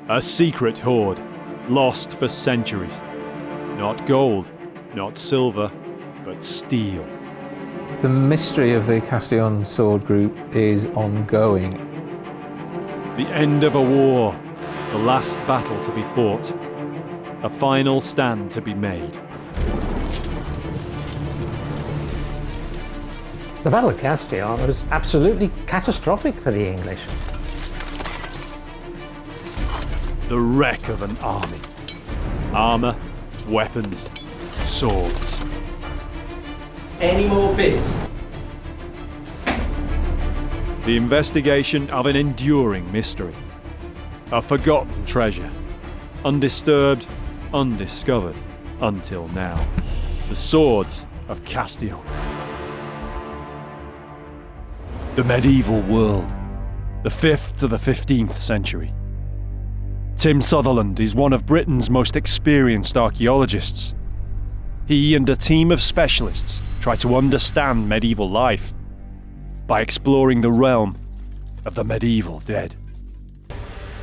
A secret horde, lost for centuries. Not gold, not silver, but steel. The mystery of the Castillon sword group is ongoing. The end of a war, the last battle to be fought, a final stand to be made. The Battle of Castillon was absolutely catastrophic for the English. The wreck of an army. Armour, weapons, swords. Any more bits? The investigation of an enduring mystery. A forgotten treasure. Undisturbed, undiscovered, until now. The swords of Castillon. The medieval world. The 5th to the 15th century. Tim Southerland is one of Britain's most experienced archaeologists. He and a team of specialists try to understand medieval life by exploring the realm of the medieval dead.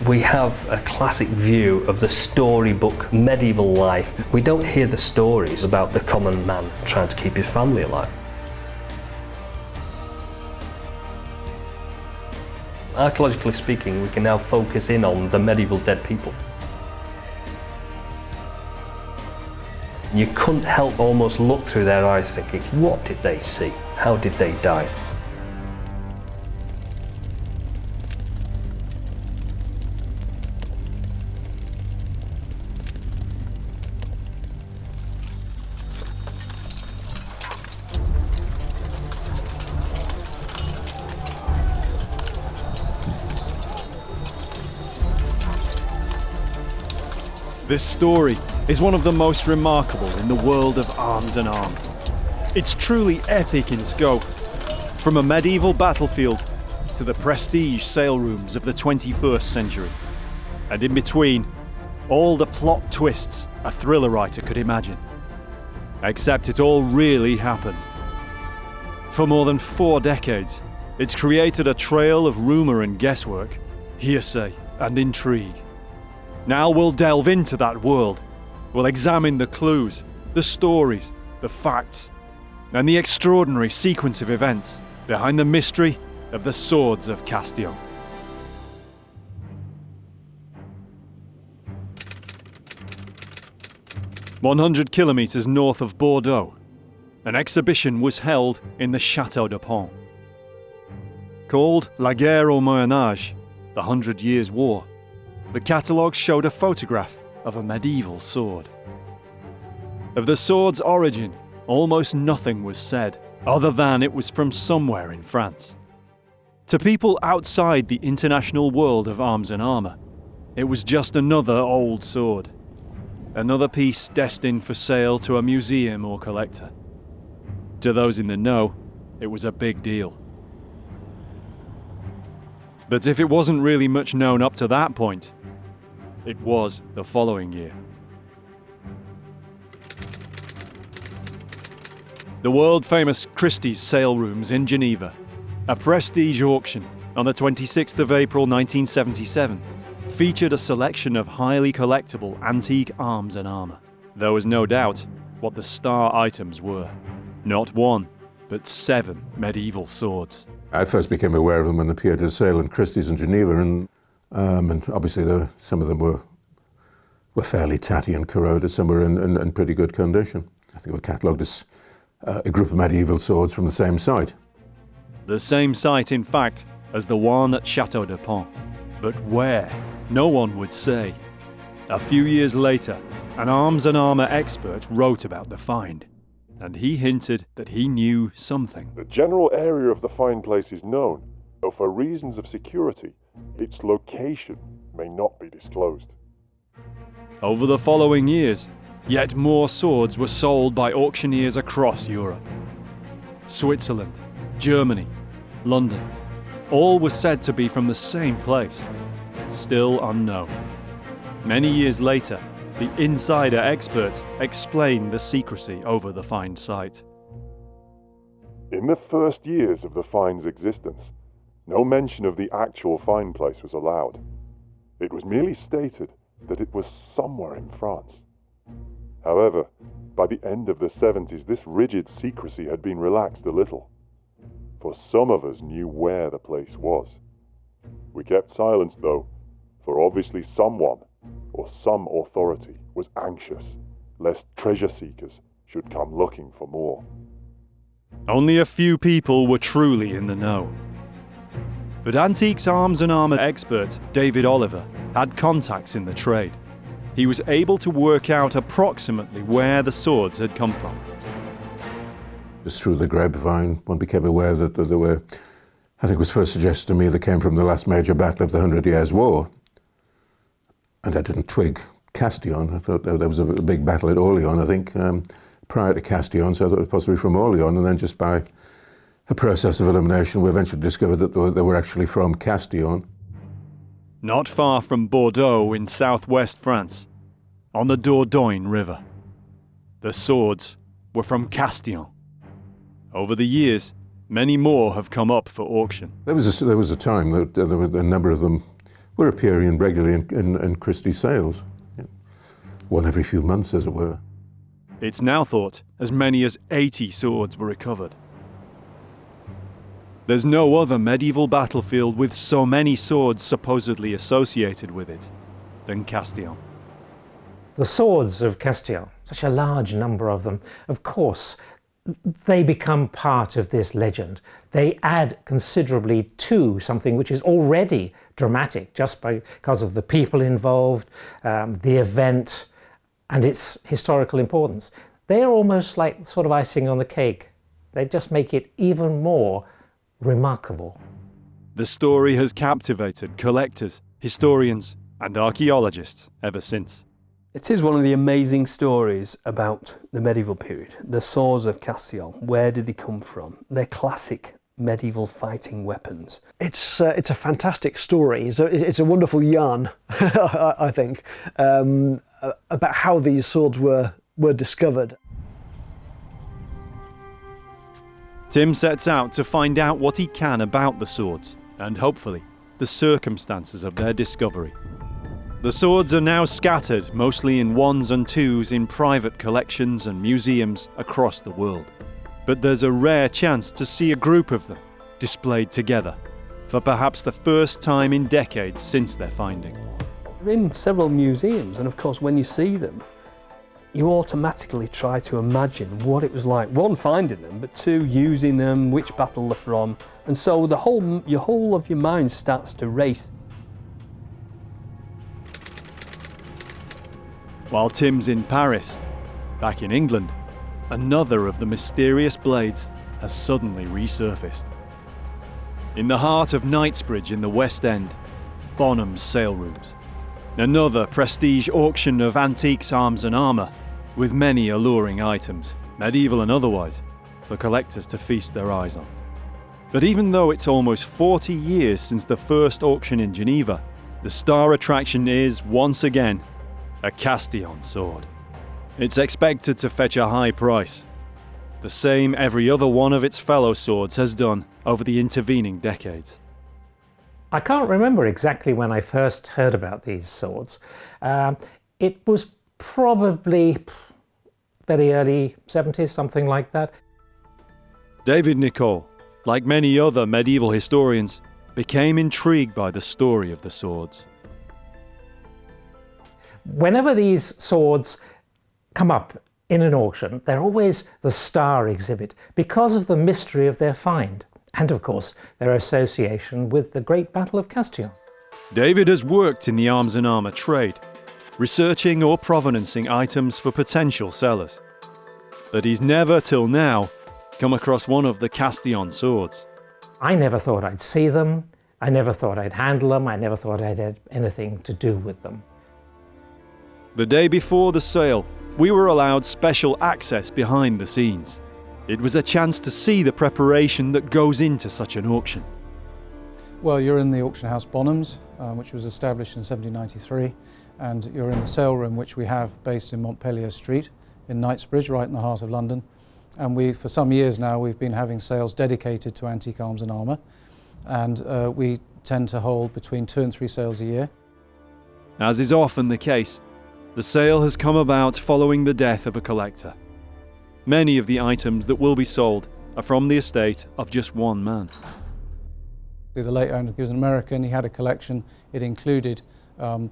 We have a classic view of the storybook medieval life. We don't hear the stories about the common man trying to keep his family alive. Archaeologically speaking, we can now focus in on the medieval dead people. You couldn't help almost look through their eyes thinking, what did they see? How did they die? This story is one of the most remarkable in the world of arms and armour. It's truly epic in scope, from a medieval battlefield to the prestige sale rooms of the 21st century. And in between, all the plot twists a thriller writer could imagine. Except it all really happened. For more than 4 decades, it's created a trail of rumour and guesswork, hearsay and intrigue. Now we'll delve into that world. We'll examine the clues, the stories, the facts, and the extraordinary sequence of events behind the mystery of the swords of Castillon. "100 kilometres north of Bordeaux, an exhibition was held in the Château de Pont. Called La Guerre au Moyen Âge, the 100 Years' War, the catalogue showed a photograph of a medieval sword. Of the sword's origin, almost nothing was said, other than it was from somewhere in France. To people outside the international world of arms and armour, it was just another old sword. Another piece destined for sale to a museum or collector. To those in the know, it was a big deal. But if it wasn't really much known up to that point, it was the following year. The world-famous Christie's sale rooms in Geneva, a prestige auction on the 26th of April 1977, featured a selection of highly collectible antique arms and armour. There was no doubt what the star items were. Not 1, but 7 medieval swords. I first became aware of them when they appeared at sale in Christie's in Geneva, and obviously some of them were fairly tatty and corroded, some were in pretty good condition. I think they were catalogued as a group of medieval swords from the same site. The same site, in fact, as the one at Château de Pont. But where? No one would say. A few years later, an arms and armour expert wrote about the find, and he hinted that he knew something. The general area of the find place is known, though for reasons of security, its location may not be disclosed. Over the following years, yet more swords were sold by auctioneers across Europe. Switzerland, Germany, London, all were said to be from the same place, still unknown. Many years later, the insider expert explained the secrecy over the find site. In the first years of the find's existence, no mention of the actual find place was allowed. It was merely stated that it was somewhere in France. However, by the end of the 70s, this rigid secrecy had been relaxed a little, for some of us knew where the place was. We kept silence though, for obviously someone, or some authority, was anxious, lest treasure seekers should come looking for more. Only a few people were truly in the know. But antiques arms and armour expert David Oliver had contacts in the trade. He was able to work out approximately where the swords had come from. Just through the grapevine, one became aware that there were, I think it was first suggested to me, they came from the last major battle of the 100 Years' War. And I didn't twig Castillon. I thought there was a big battle at Orleans, I think, prior to Castillon, so I thought it was possibly from Orleans, and then just by a process of elimination, we eventually discovered that they were actually from Castillon. Not far from Bordeaux in southwest France, on the Dordogne River. The swords were from Castillon. Over the years, many more have come up for auction. There was a time that there were a number of them were appearing regularly in Christie's sales. One every few months, as it were. It's now thought as many as 80 swords were recovered. There's no other medieval battlefield with so many swords supposedly associated with it than Castillon. The swords of Castillon, such a large number of them, of course, they become part of this legend. They add considerably to something which is already dramatic just because of the people involved, the event, and its historical importance. They are almost like sort of icing on the cake. They just make it even more remarkable. The story has captivated collectors, historians, and archaeologists ever since. It is one of the amazing stories about the medieval period. The swords of Castillon, where did they come from? They're classic medieval fighting weapons. It's a fantastic story. It's a wonderful yarn, I think, about how these swords were discovered. Tim sets out to find out what he can about the swords, and hopefully, the circumstances of their discovery. The swords are now scattered, mostly in ones and twos, in private collections and museums across the world. But there's a rare chance to see a group of them displayed together, for perhaps the first time in decades since their finding. They're in several museums, and of course when you see them, you automatically try to imagine what it was like, one, finding them, but two, using them, which battle they're from, and so your whole of your mind starts to race. While Tim's in Paris, back in England, another of the mysterious blades has suddenly resurfaced. In the heart of Knightsbridge in the West End, Bonham's sale rooms. Another prestige auction of antiques, arms and armour, with many alluring items, medieval and otherwise, for collectors to feast their eyes on. But even though it's almost 40 years since the first auction in Geneva, the star attraction is, once again, a Castillon sword. It's expected to fetch a high price, the same every other one of its fellow swords has done over the intervening decades. I can't remember exactly when I first heard about these swords. It was probably very early 70s, something like that. David Nicol, like many other medieval historians, became intrigued by the story of the swords. Whenever these swords come up in an auction, they're always the star exhibit because of the mystery of their find and, of course, their association with the Great Battle of Castillon. David has worked in the arms and armour trade, researching or provenancing items for potential sellers. But he's never, till now, come across one of the Castillon swords. I never thought I'd see them, I never thought I'd handle them, I never thought I'd have anything to do with them. The day before the sale, we were allowed special access behind the scenes. It was a chance to see the preparation that goes into such an auction. Well, you're in the auction house Bonham's, which was established in 1793, and you're in the sale room which we have based in Montpellier Street in Knightsbridge, right in the heart of London. And for some years now, we've been having sales dedicated to antique arms and armour, and we tend to hold between 2 and 3 sales a year. As is often the case, the sale has come about following the death of a collector. Many of the items that will be sold are from the estate of just one man. The late owner, he was an American, he had a collection. It included 2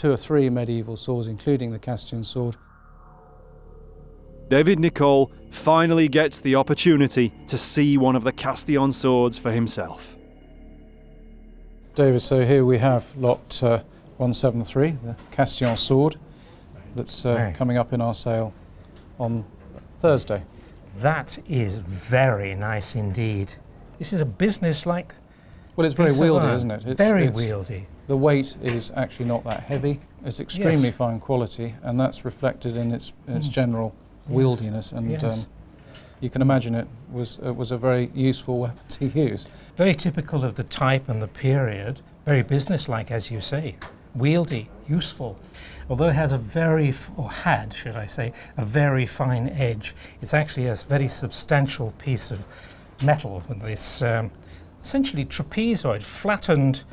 or 3 medieval swords, including the Castillon sword. David Nicole finally gets the opportunity to see one of the Castillon swords for himself. David, so here we have lot 173, the Castillon sword, that's coming up in our sale on Thursday. That is very nice indeed. This is a business-like. Well, it's very wieldy, isn't it? Very wieldy. The weight is actually not that heavy. It's extremely fine quality, and that's reflected in its general wieldiness. And you can imagine it was a very useful weapon to use. Very typical of the type and the period. Very business-like, as you say. Wieldy, useful. Although it has a should I say, a very fine edge, it's actually a very substantial piece of metal with this essentially trapezoid, flattened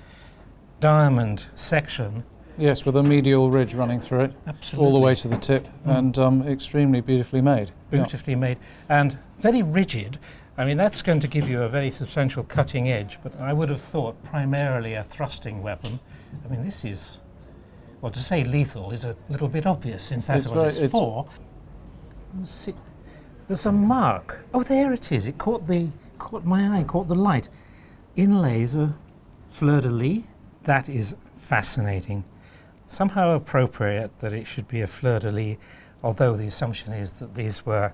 diamond section. Yes, with a medial ridge running through it, absolutely, all the way to the tip, and extremely beautifully made. Beautifully made, and very rigid. I mean, that's going to give you a very substantial cutting edge, but I would have thought primarily a thrusting weapon. I mean, this is, well, to say lethal is a little bit obvious, since that's what it's for. See, there's a mark. Oh, there it is. It caught my eye, caught the light. Inlays of fleur-de-lis. That is fascinating. Somehow appropriate that it should be a fleur-de-lis, although the assumption is that these were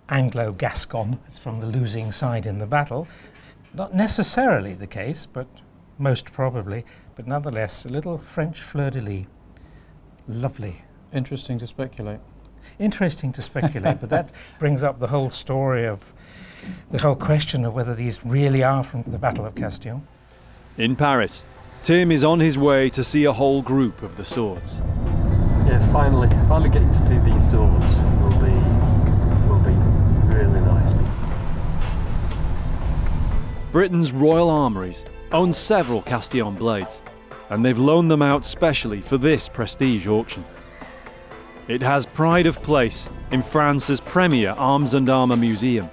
Anglo-Gascon, it's from the losing side in the battle. Not necessarily the case, but most probably. But nonetheless, a little French fleur-de-lis. Lovely. Interesting to speculate. Interesting to speculate, but that brings up the whole story of the whole question of whether these really are from the Battle of Castillon. In Paris, Tim is on his way to see a whole group of the swords. Yes, finally getting to see these swords will be really nice. Britain's Royal Armories own several Castillon blades, and they've loaned them out specially for this prestige auction. It has pride of place in France's premier arms and armour museum,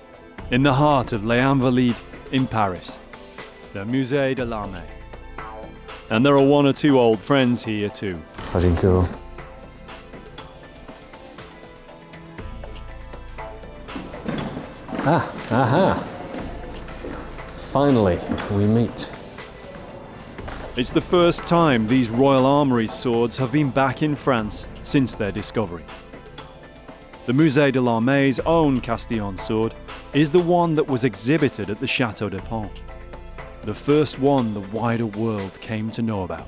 in the heart of Les Invalides in Paris, the Musée de l'Armée. And there are 1 or 2 old friends here too. Pachinko. Finally, we meet. It's the first time these Royal Armories swords have been back in France since their discovery. The Musée de l'Armée's own Castillon sword is the one that was exhibited at the Château de Pont, the first one the wider world came to know about.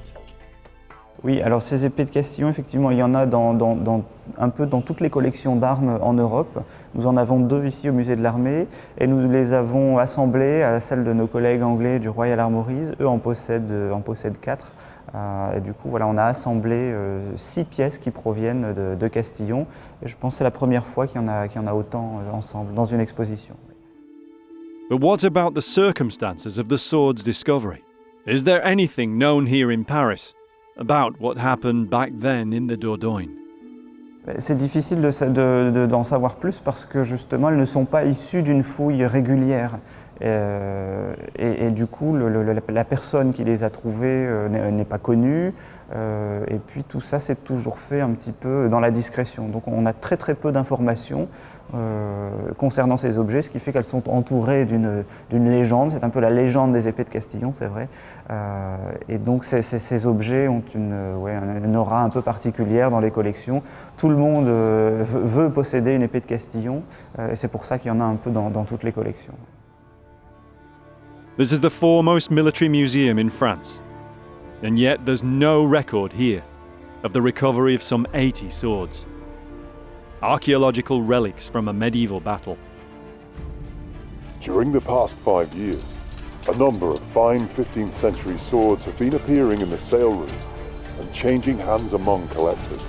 Oui, alors ces épées de Castillon, effectivement, il y en a un peu dans toutes les collections d'armes en Europe. Nous en avons 2 ici au musée de l'armée et nous les avons assemblées à la salle de nos collègues anglais du Royal Armories. Eux en possèdent 4. Et du coup, voilà, on a assemblé 6 pièces qui proviennent de Castillon. Et je pense que c'est la première fois qu'il y en a autant ensemble dans une exposition. But what about the circumstances of the sword's discovery? Is there anything known here in Paris about what happened back then in the Dordogne? C'est difficile d'en savoir plus parce que justement elles ne sont pas issues d'une fouille régulière. Et du coup, la personne qui les a trouvées n'est pas connue. Et puis tout ça, c'est toujours fait un petit peu dans la discrétion. Donc on a très peu d'informations concernant ces objets, ce qui fait qu'elles sont entourées d'une légende. C'est un peu la légende des épées de Castillon, c'est vrai. Et donc ces objets ont une aura un peu particulière dans les collections. Tout le monde veut posséder une épée de Castillon, et c'est pour ça qu'il y en a un peu dans toutes les collections. This is the foremost military museum in France, and yet there's no record here of the recovery of some 80 swords. Archaeological relics from a medieval battle. During the past 5 years, a number of fine 15th century swords have been appearing in the sale rooms and changing hands among collectors.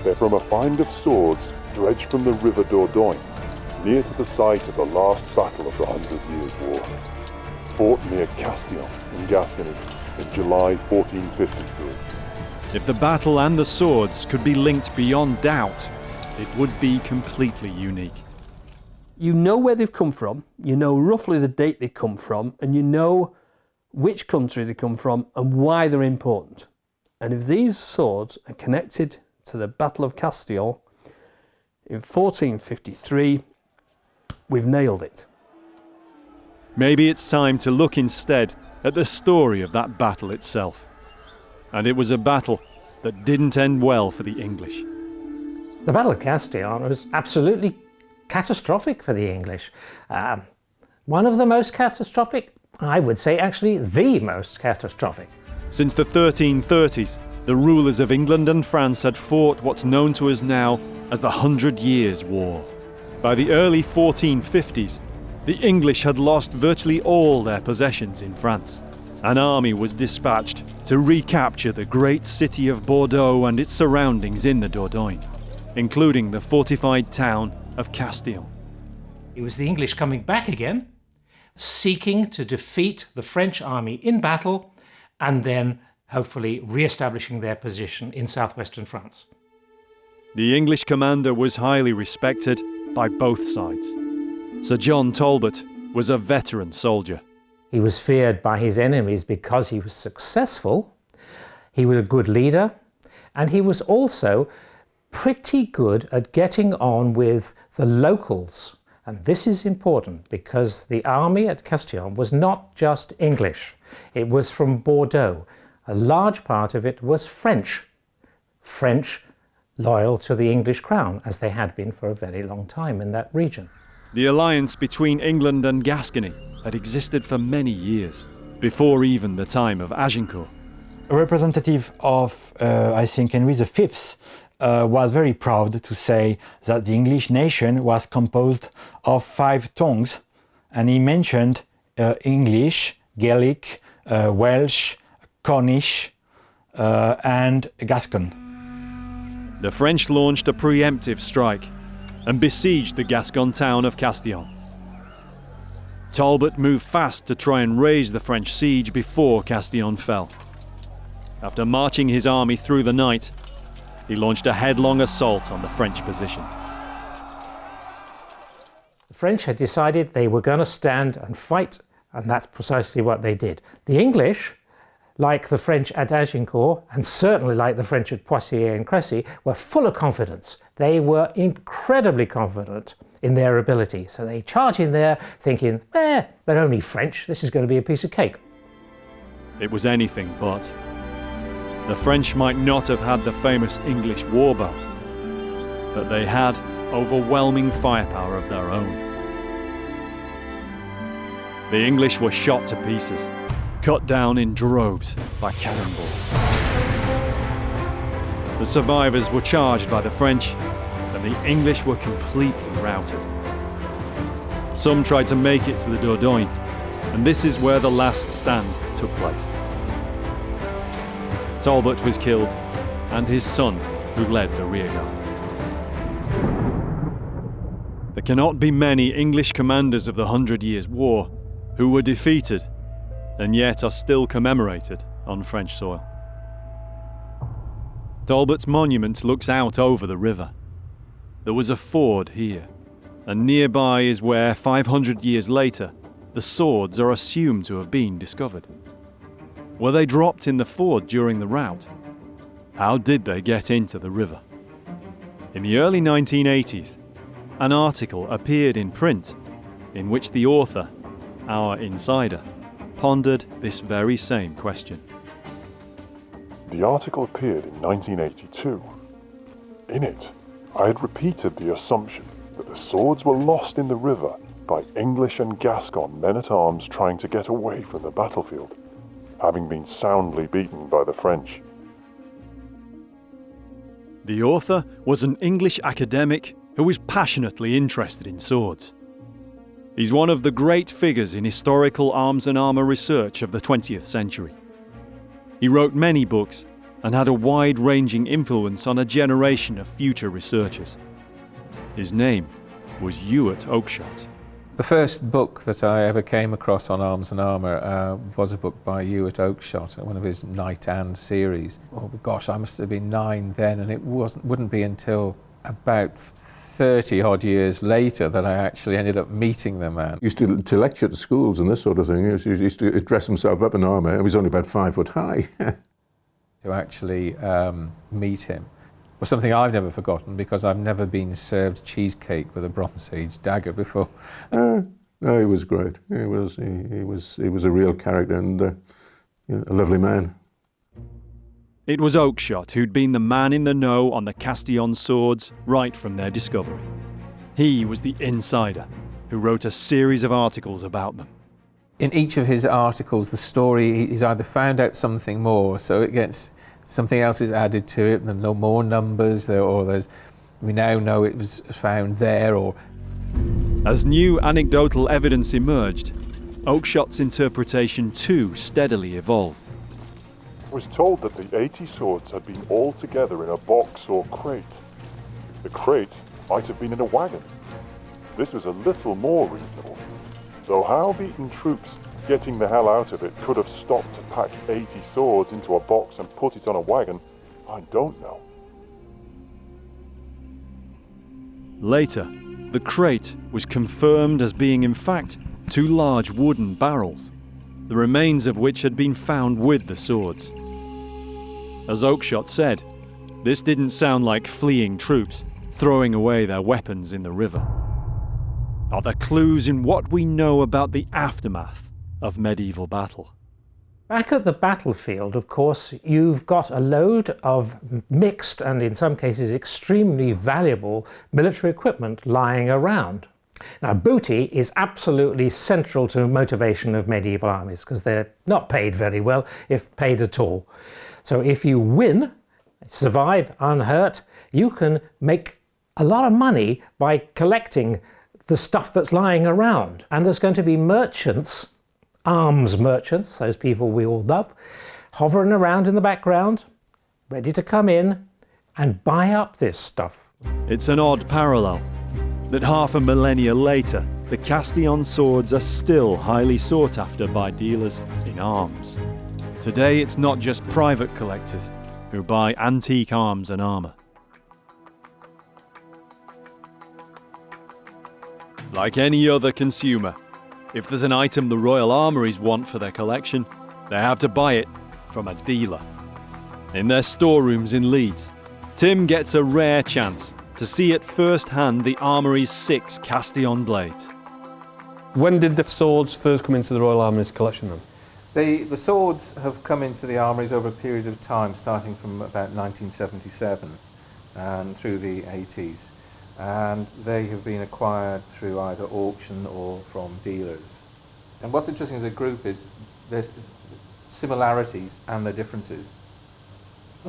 They're from a find of swords dredged from the River Dordogne, near to the site of the last battle of the 100 Years' War. fought near Castillon in Gascony in July 1453. If the battle and the swords could be linked beyond doubt, it would be completely unique. You know where they've come from, you know roughly the date they come from, and you know which country they come from and why they're important. And if these swords are connected to the Battle of Castillon in 1453, we've nailed it. Maybe it's time to look instead at the story of that battle itself. And it was a battle that didn't end well for the English. The Battle of Castillon was absolutely catastrophic for the English. One of the most catastrophic, I would say actually the most catastrophic. Since the 1330s, the rulers of England and France had fought what's known to us now as the 100 Years' War. By the early 1450s, the English had lost virtually all their possessions in France. An army was dispatched to recapture the great city of Bordeaux and its surroundings in the Dordogne, including the fortified town of Castillon. It was the English coming back again, seeking to defeat the French army in battle and then hopefully re-establishing their position in southwestern France. The English commander was highly respected by both sides. Sir John Talbot was a veteran soldier. He was feared by his enemies because he was successful, he was a good leader, and he was also pretty good at getting on with the locals. And this is important because the army at Castillon was not just English. It was from Bordeaux. A large part of it was French. French loyal to the English crown, as they had been for a very long time in that region. The alliance between England and Gascony had existed for many years, before even the time of Agincourt. A representative of, I think, Henry V was very proud to say that the English nation was composed of 5 tongues, and he mentioned English, Gaelic, Welsh, Cornish, and Gascon. The French launched a preemptive strike and besieged the Gascon town of Castillon. Talbot moved fast to try and raise the French siege before Castillon fell. After marching his army through the night, he launched a headlong assault on the French position. The French had decided they were going to stand and fight, and that's precisely what they did. The English, like the French at Agincourt, and certainly like the French at Poitiers and Crecy, were full of confidence. They were incredibly confident in their ability. So they charge in there thinking, they're only French, this is going to be a piece of cake. It was anything but. The French might not have had the famous English warbow, but they had overwhelming firepower of their own. The English were shot to pieces, cut down in droves by cannonballs. The survivors were charged by the French, and the English were completely routed. Some tried to make it to the Dordogne, and this is where the last stand took place. Talbot was killed, and his son, who led the rearguard. There cannot be many English commanders of the 100 Years' War who were defeated and yet are still commemorated on French soil. Talbot's monument looks out over the river. There was a ford here, and nearby is where 500 years later the swords are assumed to have been discovered. Were they dropped in the ford during the rout? How did they get into the river? In the early 1980s, an article appeared in print in which the author, our insider, pondered this very same question. The article appeared in 1982. In it, I had repeated the assumption that the swords were lost in the river by English and Gascon men-at-arms trying to get away from the battlefield, having been soundly beaten by the French. The author was an English academic who was passionately interested in swords. He's one of the great figures in historical arms and armour research of the 20th century. He wrote many books and had a wide-ranging influence on a generation of future researchers. His name was Ewart Oakeshott. The first book that I ever came across on arms and armour was a book by Ewart Oakeshott, one of his Knight and series. Oh gosh, I must have been 9 then, and it wouldn't be until about 30 odd years later that I actually ended up meeting the man. He used to lecture to schools and this sort of thing. He used to dress himself up in armour. He was only about 5 foot high. To actually meet him was something I've never forgotten, because I've never been served cheesecake with a Bronze Age dagger before. No, he was great. He was a real character and a lovely man. It was Oakeshott who'd been the man in the know on the Castillon swords right from their discovery. He was the insider who wrote a series of articles about them. In each of his articles, the story, he's either found out something more, so it gets something else is added to it, and no more numbers, or we now know it was found there, or... As new anecdotal evidence emerged, Oakeshott's interpretation too steadily evolved. It was told that the 80 swords had been all together in a box or crate. The crate might have been in a wagon. This was a little more reasonable, though how beaten troops getting the hell out of it could have stopped to pack 80 swords into a box and put it on a wagon, I don't know. Later, the crate was confirmed as being in fact 2 large wooden barrels, the remains of which had been found with the swords. As Oakeshott said, this didn't sound like fleeing troops throwing away their weapons in the river. Are there clues in what we know about the aftermath of medieval battle? Back at the battlefield, of course, you've got a load of mixed and in some cases extremely valuable military equipment lying around. Now, booty is absolutely central to the motivation of medieval armies, because they're not paid very well, if paid at all. So if you win, survive unhurt, you can make a lot of money by collecting the stuff that's lying around. And there's going to be merchants, arms merchants, those people we all love, hovering around in the background, ready to come in and buy up this stuff. It's an odd parallel that half a millennia later, the Castillon swords are still highly sought after by dealers in arms. Today, it's not just private collectors who buy antique arms and armour. Like any other consumer, if there's an item the Royal Armories want for their collection, they have to buy it from a dealer. In their storerooms in Leeds, Tim gets a rare chance to see at first hand the Armory's 6 Castillon blades. When did the swords first come into the Royal Armories collection then? The swords have come into the armories over a period of time, starting from about 1977 and through the 80s. And they have been acquired through either auction or from dealers. And what's interesting as a group is there's similarities and the differences.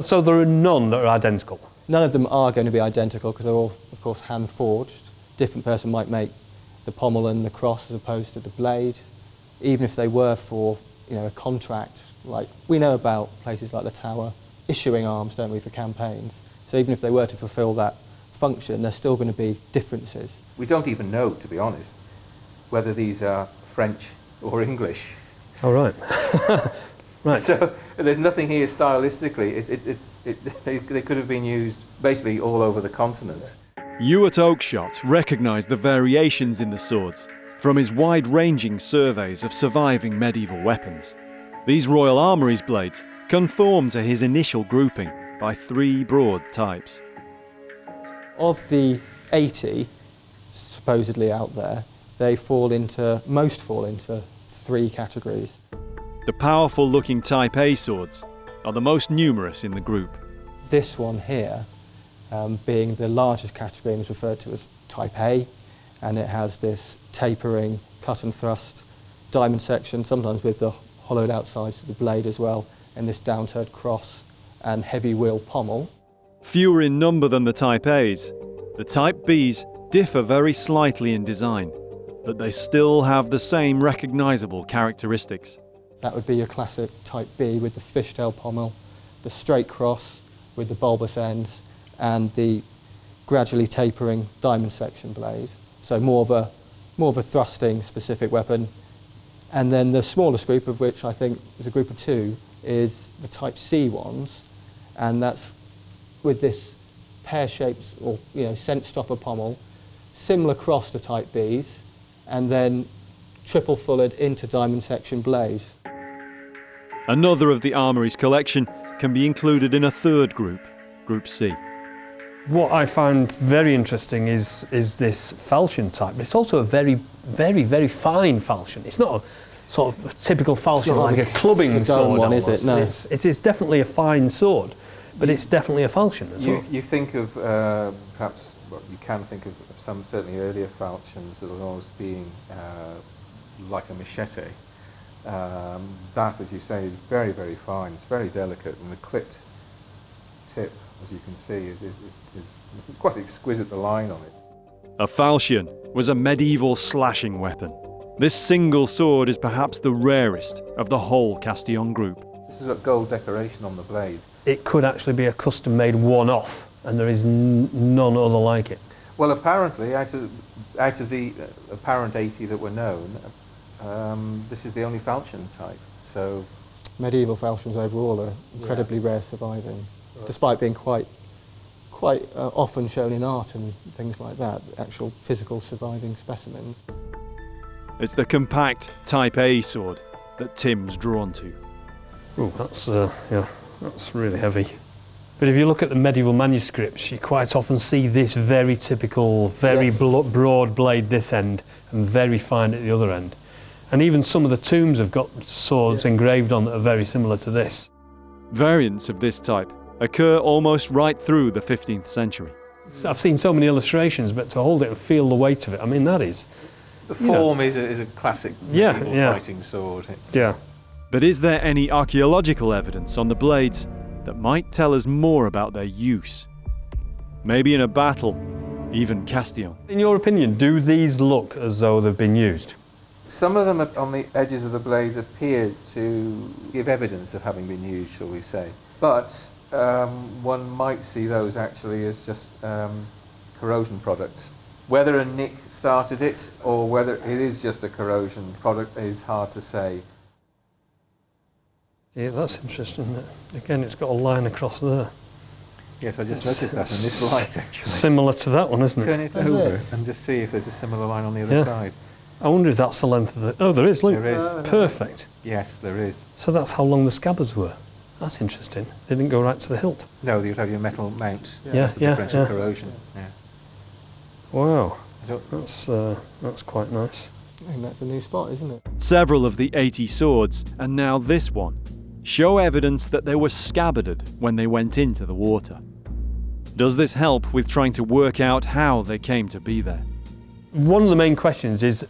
So there are none that are identical? None of them are going to be identical because they're all, of course, hand-forged. Different person might make the pommel and the cross as opposed to the blade. Even if they were for, a contract, like we know about places like the Tower issuing arms, don't we, for campaigns. So even if they were to fulfil that function, there's still going to be differences. We don't even know, to be honest, whether these are French or English. Oh, right. Right. So there's nothing here stylistically. They could have been used basically all over the continent. Ewart Oakeshott recognised the variations in the swords from his wide-ranging surveys of surviving medieval weapons. These Royal Armories blades conform to his initial grouping by 3 broad types. Of the 80 supposedly out there, most fall into 3 categories. The powerful-looking Type A swords are the most numerous in the group. This one here, being the largest category, is referred to as Type A, and it has this tapering, cut and thrust diamond section, sometimes with the hollowed out sides of the blade as well, and this downturned cross and heavy wheel pommel. Fewer in number than the Type A's, the Type B's differ very slightly in design, but they still have the same recognisable characteristics. That would be your classic Type B with the fishtail pommel, the straight cross with the bulbous ends, and the gradually tapering diamond section blade. So more of a more of a thrusting specific weapon. And then the smallest group, of which I think is a group of 2, is the Type C ones, and that's with this pear-shaped or scent stopper pommel, similar cross to Type Bs, and then triple fullered into diamond section blade. Another of the Armories collection can be included in a third group, Group C. What I found very interesting is this falchion type, but it's also a very, very, very fine falchion. It's not a sort of typical falchion like a clubbing sword one, is it? No. It is definitely a fine sword, but it's definitely a falchion as well. You think of perhaps, well, you can think of some certainly earlier falchions that are almost being like a machete. That, as you say, is very, very fine. It's very delicate, and the clipped tip, as you can see, is quite exquisite, the line on it. A falchion was a medieval slashing weapon. This single sword is perhaps the rarest of the whole Castillon group. This is a gold decoration on the blade. It could actually be a custom-made one-off, and there is none other like it. Well, apparently, out of the apparent 80 that were known, this is the only falchion type. So, medieval falchions overall are incredibly rare surviving, despite being quite often shown in art and things like that, actual physical surviving specimens. It's the compact Type A sword that Tim's drawn to. Oh, that's really heavy. But if you look at the medieval manuscripts, you quite often see this very typical, very broad blade this end and very fine at the other end. And even some of the tombs have got swords engraved on that are very similar to this. Variants of this type occur almost right through the 15th century. I've seen so many illustrations, but to hold it and feel the weight of it, I mean, that is... The form is a classic medieval fighting sword. But is there any archaeological evidence on the blades that might tell us more about their use? Maybe in a battle, even Castillon. In your opinion, do these look as though they've been used? Some of them on the edges of the blades appear to give evidence of having been used, shall we say. But one might see those actually as just corrosion products. Whether a nick started it or whether it is just a corrosion product is hard to say. Yeah, that's interesting, isn't it? Again, it's got a line across there. Yes, I just noticed that in this light, actually. Similar to that one, isn't it? Turn it over and just see if there's a similar line on the other side. I wonder if that's the length of the... Oh, there is, look. There is. Perfect. Yes, there is. So that's how long the scabbards were. That's interesting. They didn't go right to the hilt. No, you'd have your metal mount. Yeah, That's the differential corrosion. Yeah. Wow. That's quite nice. I think that's a new spot, isn't it? Several of the 80 swords, and now this one, show evidence that they were scabbarded when they went into the water. Does this help with trying to work out how they came to be there? One of the main questions is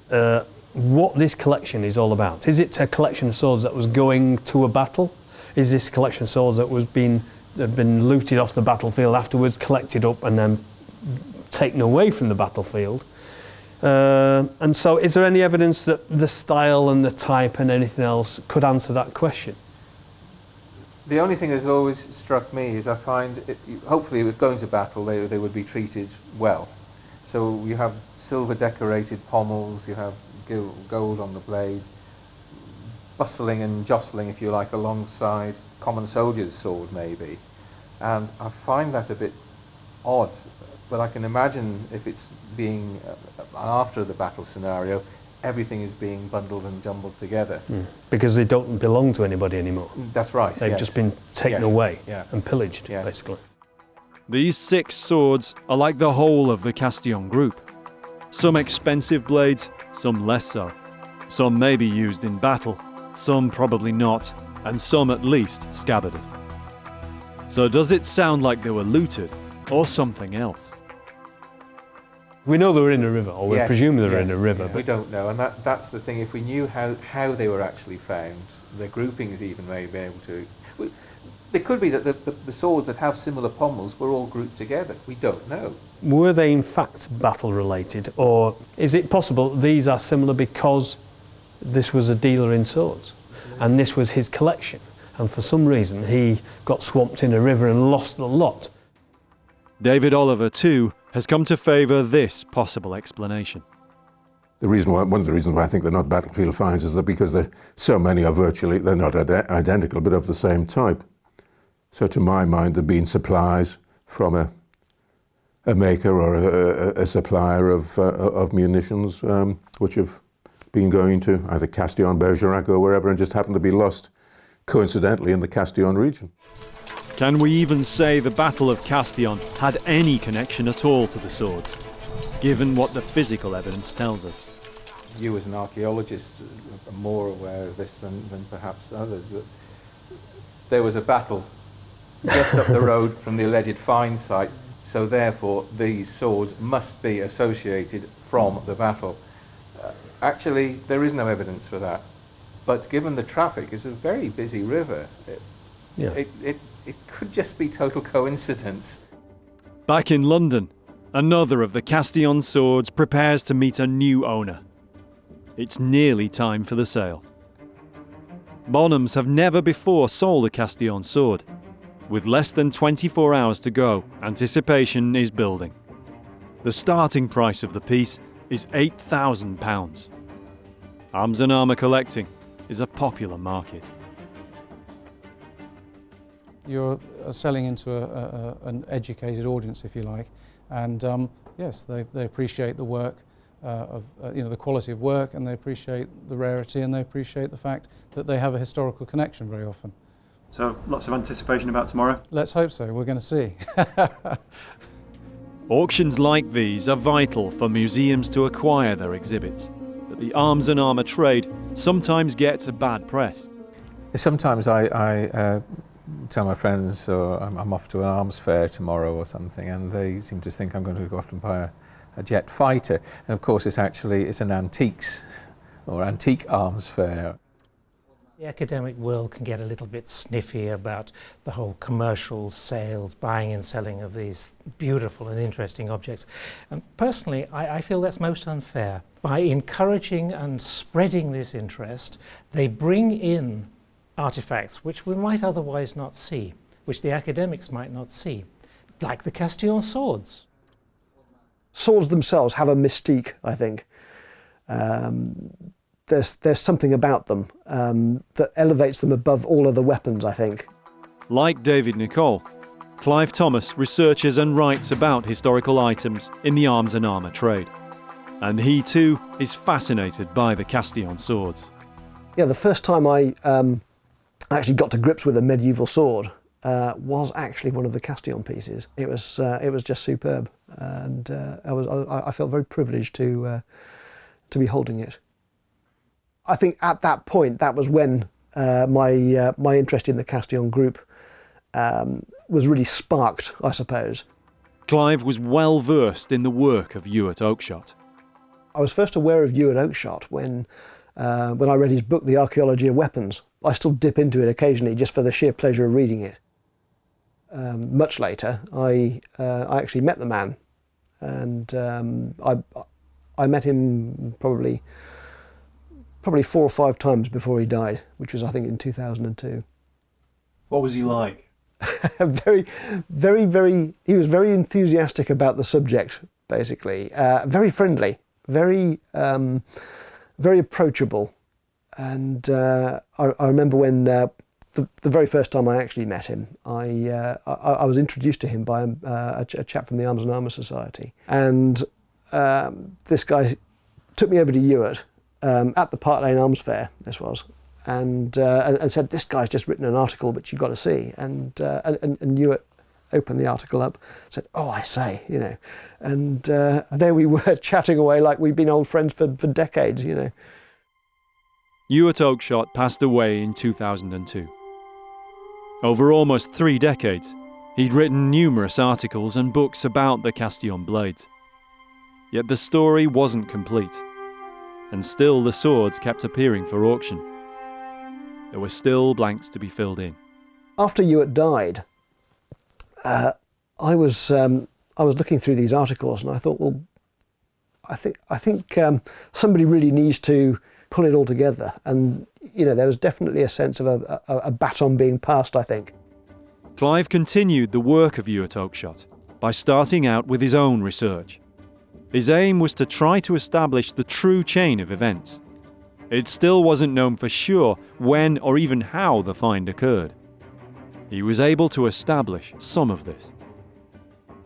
what this collection is all about. Is it a collection of swords that was going to a battle? Is this a collection of swords that had been looted off the battlefield afterwards, collected up and then taken away from the battlefield? And so is there any evidence that the style and the type and anything else could answer that question? The only thing that's always struck me is I find, hopefully with going to battle, they would be treated well. So you have silver decorated pommels, you have gold on the blades, bustling and jostling, if you like, alongside common soldier's sword maybe. And I find that a bit odd, but I can imagine if it's being, after the battle scenario, everything is being bundled and jumbled together. Because they don't belong to anybody anymore. That's right. They've just been taken away and pillaged, basically. These 6 swords are like the whole of the Castillon group. Some expensive blades, some less so. Some may be used in battle, some probably not, and some at least scabbarded. So does it sound like they were looted, or something else? We know they were in a river, or we presume they were in a river. But we don't know, and that's the thing. If we knew how they were actually found, their groupings even may be able to... It could be that the swords that have similar pommels were all grouped together. We don't know. Were they in fact battle-related, or is it possible these are similar because this was a dealer in swords, and this was his collection, and for some reason he got swamped in a river and lost the lot? David Oliver, too, has come to favour this possible explanation. One of the reasons why I think they're not battlefield finds is that because so many are virtually, they're not identical, but of the same type. So to my mind, they've been supplies from a maker or a supplier of munitions, which have been going to either Castillon, Bergerac, or wherever, and just happened to be lost coincidentally in the Castillon region. Can we even say the Battle of Castillon had any connection at all to the swords, given what the physical evidence tells us? You as an archaeologist are more aware of this than perhaps others. There was a battle just up the road from the alleged find site, so therefore these swords must be associated from the battle. Actually, there is no evidence for that. But given the traffic, it's a very busy river. It could just be total coincidence. Back in London, another of the Castillon swords prepares to meet a new owner. It's nearly time for the sale. Bonhams have never before sold a Castillon sword. With less than 24 hours to go, anticipation is building. The starting price of the piece is £8,000. Arms and armour collecting is a popular market. You're selling into an educated audience, if you like, and yes, they appreciate the work the quality of work, and they appreciate the rarity, and they appreciate the fact that they have a historical connection very often. So lots of anticipation about tomorrow? Let's hope so. We're going to see. Auctions like these are vital for museums to acquire their exhibits, but the arms and armour trade sometimes gets a bad press. Sometimes I tell my friends, I'm off to an arms fair tomorrow or something, and they seem to think I'm going to go off and buy a jet fighter. And of course it's an antiques or antique arms fair. The academic world can get a little bit sniffy about the whole commercial sales, buying and selling of these beautiful and interesting objects. And personally, I feel that's most unfair. By encouraging and spreading this interest, they bring in artifacts which we might otherwise not see, which the academics might not see, like the Castillon swords. Swords themselves have a mystique, I think. There's something about them that elevates them above all other weapons, I think. Like David Nicol, Clive Thomas researches and writes about historical items in the arms and armour trade. And he too is fascinated by the Castillon swords. Yeah, the first time I actually got to grips with a medieval sword was actually one of the Castillon pieces. It was just superb, and I felt very privileged to be holding it. I think at that point, that was when my interest in the Castillon group was really sparked, I suppose. Clive was well versed in the work of Ewart Oakeshott. I was first aware of Ewart Oakeshott when I read his book, The Archaeology of Weapons. I still dip into it occasionally just for the sheer pleasure of reading it. Much later, I actually met the man, and I met him probably 4 or 5 times before he died, which was, I think, in 2002. What was he like? Very, he was very enthusiastic about the subject, basically. Very friendly, very approachable. And I remember when the very first time I actually met him, I was introduced to him by a chap from the Arms and Armour Society. And this guy took me over to Ewart, at the Park Lane Arms Fair, this was, and said, "This guy's just written an article which you've got to see." And Ewart opened the article up, said, "Oh, I say," and there we were chatting away like we'd been old friends for decades, Ewart Oakeshott passed away in 2002. Over almost 3 decades, he'd written numerous articles and books about the Castillon blades. Yet the story wasn't complete. And still the swords kept appearing for auction. There were still blanks to be filled in. After Ewart died, I was looking through these articles, and I thought, well, I think somebody really needs to pull it all together. And there was definitely a sense of a baton being passed, I think. Clive continued the work of Ewart Oakeshott by starting out with his own research. His aim was to try to establish the true chain of events. It still wasn't known for sure when or even how the find occurred. He was able to establish some of this.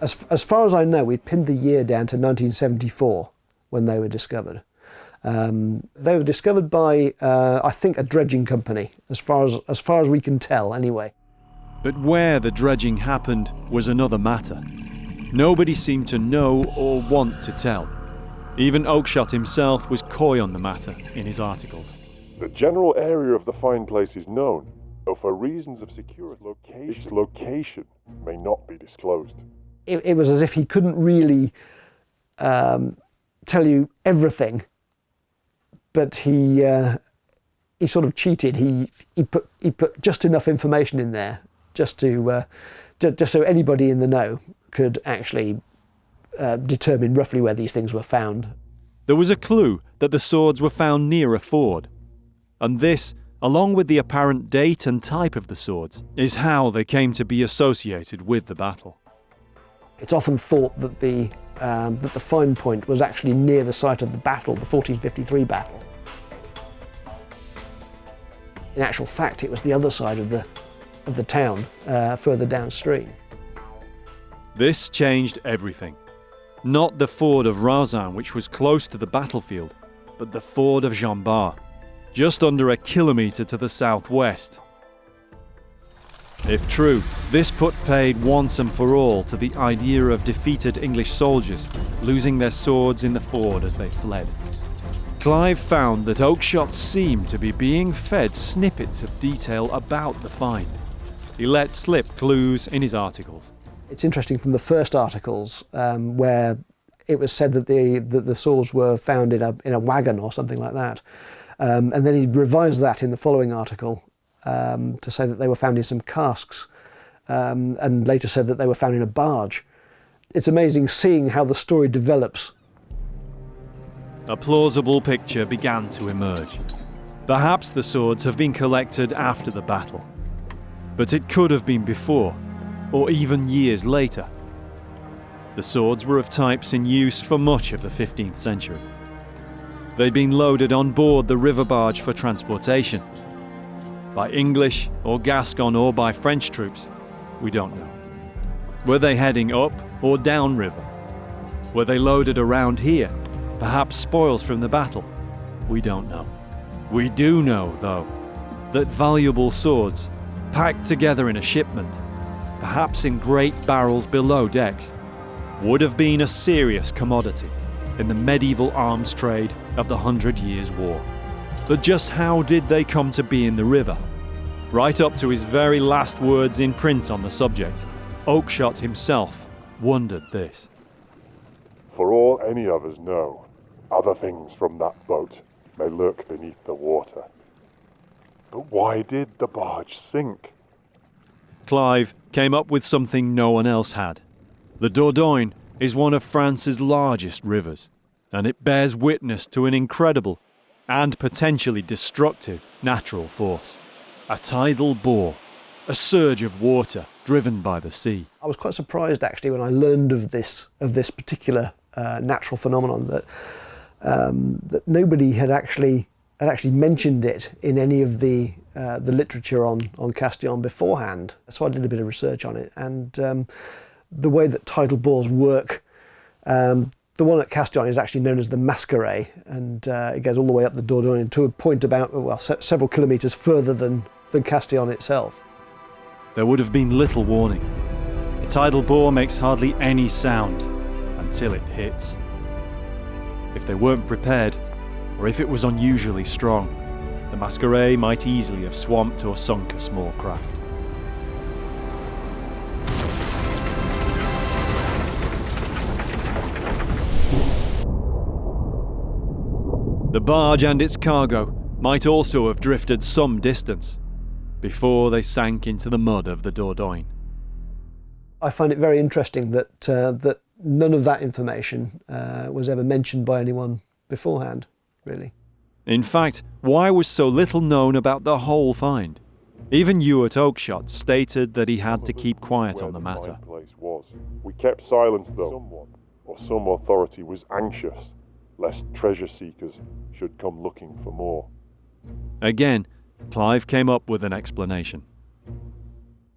As far as I know, we've pinned the year down to 1974 when they were discovered. They were discovered by, I think, a dredging company, as far as we can tell anyway. But where the dredging happened was another matter. Nobody seemed to know or want to tell. Even Oakeshott himself was coy on the matter in his articles. The general area of the find place is known, though for reasons of security, its location may not be disclosed. It was as if he couldn't really tell you everything, but he sort of cheated. He put just enough information in there just so anybody in the know could actually determine roughly where these things were found. There was a clue that the swords were found near a ford, and this, along with the apparent date and type of the swords, is how they came to be associated with the battle. It's often thought that the find point was actually near the site of the battle, the 1453 battle. In actual fact, it was the other side of the town, further downstream. This changed everything. Not the ford of Razin, which was close to the battlefield, but the ford of Jean Bart, just under a kilometre to the southwest. If true, this put paid once and for all to the idea of defeated English soldiers losing their swords in the ford as they fled. Clive found that Oakeshott seemed to be being fed snippets of detail about the find. He let slip clues in his articles. It's interesting from the first articles where it was said that the swords were found in a wagon or something like that. And then he revised that in the following article to say that they were found in some casks, and later said that they were found in a barge. It's amazing seeing how the story develops. A plausible picture began to emerge. Perhaps the swords have been collected after the battle, but it could have been before, or even years later. The swords were of types in use for much of the 15th century. They'd been loaded on board the river barge for transportation. By English or Gascon or by French troops, we don't know. Were they heading up or down river? Were they loaded around here, perhaps spoils from the battle? We don't know. We do know, though, that valuable swords, packed together in a shipment, perhaps in great barrels below decks, would have been a serious commodity in the medieval arms trade of the 100 Years' War. But just how did they come to be in the river? Right up to his very last words in print on the subject, Oakeshott himself wondered this. For all any of us know, other things from that boat may lurk beneath the water. But why did the barge sink? Clive came up with something no one else had. The Dordogne is one of France's largest rivers, and it bears witness to an incredible and potentially destructive natural force. A tidal bore, a surge of water driven by the sea. I was quite surprised actually when I learned of this particular natural phenomenon, that nobody had actually mentioned it in any of the literature on Castillon beforehand. So I did a bit of research on it, and the way that tidal bores work, the one at Castillon is actually known as the Mascaret, and it goes all the way up the Dordogne to a point about several kilometres further than Castillon itself. There would have been little warning. The tidal bore makes hardly any sound until it hits. If they weren't prepared, or if it was unusually strong, the Mascaret might easily have swamped or sunk a small craft. The barge and its cargo might also have drifted some distance before they sank into the mud of the Dordogne. I find it very interesting that none of that information was ever mentioned by anyone beforehand, really. In fact, why was so little known about the whole find? Even Ewart Oakeshott stated that he had to keep quiet on the matter. We kept silence though, or some authority was anxious lest treasure seekers should come looking for more. Again, Clive came up with an explanation.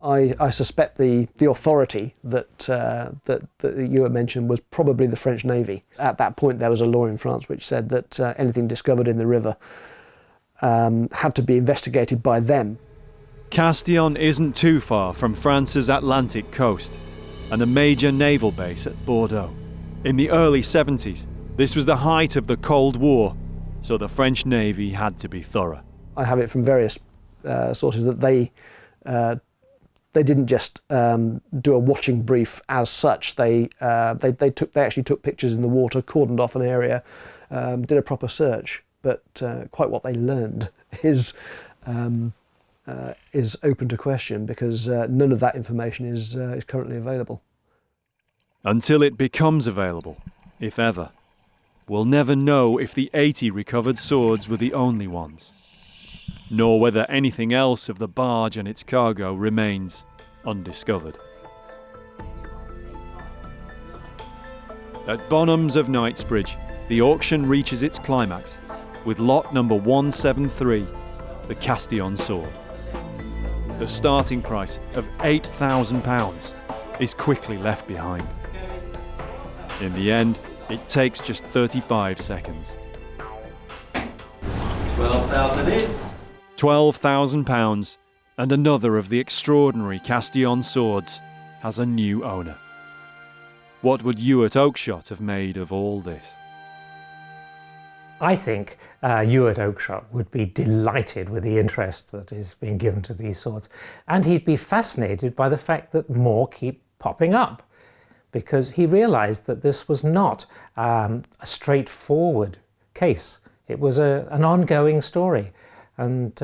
I suspect the authority that you had mentioned was probably the French Navy. At that point, there was a law in France which said that anything discovered in the river had to be investigated by them. Castillon isn't too far from France's Atlantic coast and a major naval base at Bordeaux. In the early 70s, this was the height of the Cold War, so the French Navy had to be thorough. I have it from various sources that they didn't just do a watching brief as such. They actually took pictures in the water, cordoned off an area, did a proper search. But quite what they learned is open to question, because none of that information is currently available. Until it becomes available, if ever, we'll never know if the 80 recovered swords were the only ones, nor whether anything else of the barge and its cargo remains undiscovered. At Bonhams of Knightsbridge, the auction reaches its climax with lot number 173, the Castillon sword. The starting price of £8,000 is quickly left behind. In the end, it takes just 35 seconds. 12,000 it is. £12,000, and another of the extraordinary Castillon swords has a new owner. What would you at Oakshott have made of all this? I think you at Oakshott would be delighted with the interest that is being given to these swords, and he'd be fascinated by the fact that more keep popping up, because he realised that this was not a straightforward case. It was an ongoing story, and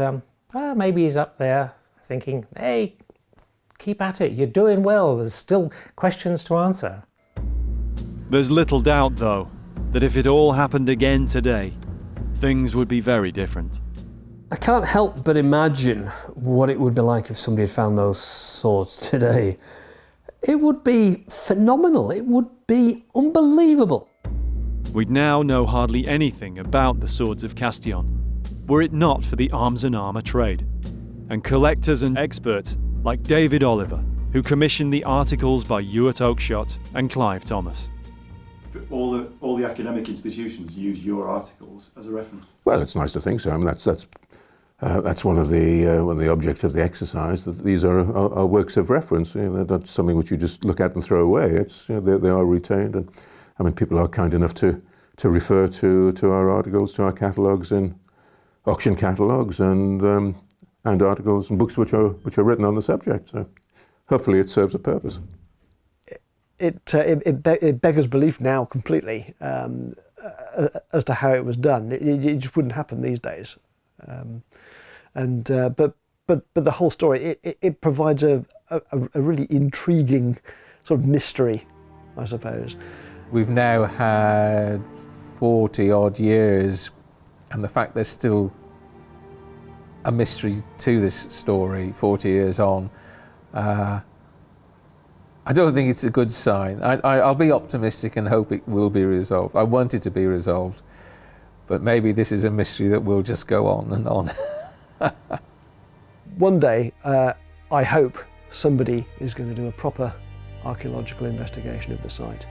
maybe he's up there thinking, hey, keep at it, you're doing well, there's still questions to answer. There's little doubt, though, that if it all happened again today, things would be very different. I can't help but imagine what it would be like if somebody had found those swords today. It would be phenomenal, it would be unbelievable. We'd now know hardly anything about the swords of Castillon, were it not for the arms and armour trade, and collectors and experts like David Oliver, who commissioned the articles by Ewart Oakshott and Clive Thomas. All the academic institutions use your articles as a reference. Well, it's nice to think so. I mean, that's one of the objects of the exercise. That these are works of reference. You know, they're not something which you just look at and throw away. It's they are retained, and I mean, people are kind enough to refer to our articles, to our catalogues in auction catalogues, and articles and books which are written on the subject. So hopefully, it serves a purpose. It beggars belief now completely as to how it was done. It just wouldn't happen these days. But the whole story, it provides a really intriguing sort of mystery, I suppose. We've now had 40 odd years, and the fact there's still a mystery to this story 40 years on, I don't think it's a good sign. I'll be optimistic and hope it will be resolved. I want it to be resolved, but maybe this is a mystery that will just go on and on. One day, I hope somebody is going to do a proper archaeological investigation of the site.